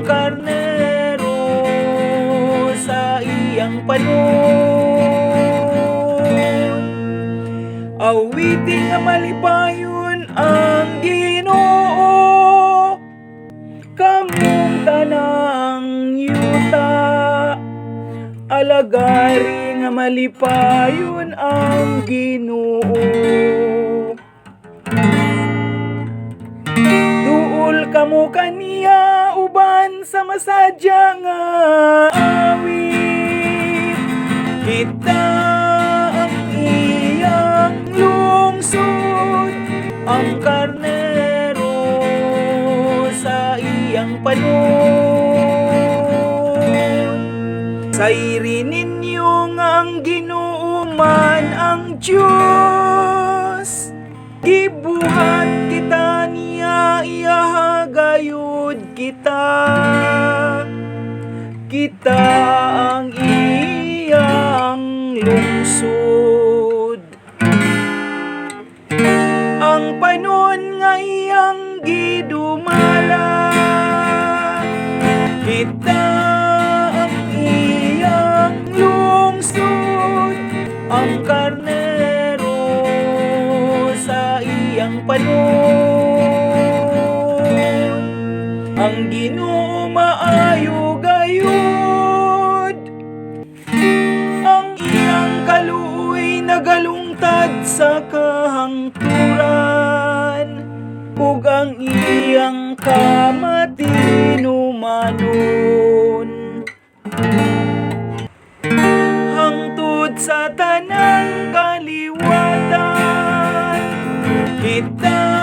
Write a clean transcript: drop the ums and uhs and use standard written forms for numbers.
karnero sa iyang panon. Awiting nga malipayon ang Ginoo, kamong tanang yuta. Alagari nga malipayon ang Ginoo. Duol kamo kaniya uban sa masadya nga awit. Kita ang iyang lungsod, ang karnero sa iyang panon. Sayri ninyo ang Ginoo man ang Diyos, gibuhat kita niya, iyahagayod kita. Kita ang iyang lungsod, ang panon nga iyang gidumala. Kita ang iyang lungsod, ang karnero sa iyang panon. Ang Ginoo maayo gayud, ang iyang kaluoy nagalungtad sa kahangturan, ug ang iyang kamatinumanon. Hangtod sa tanang kaliwatan, kita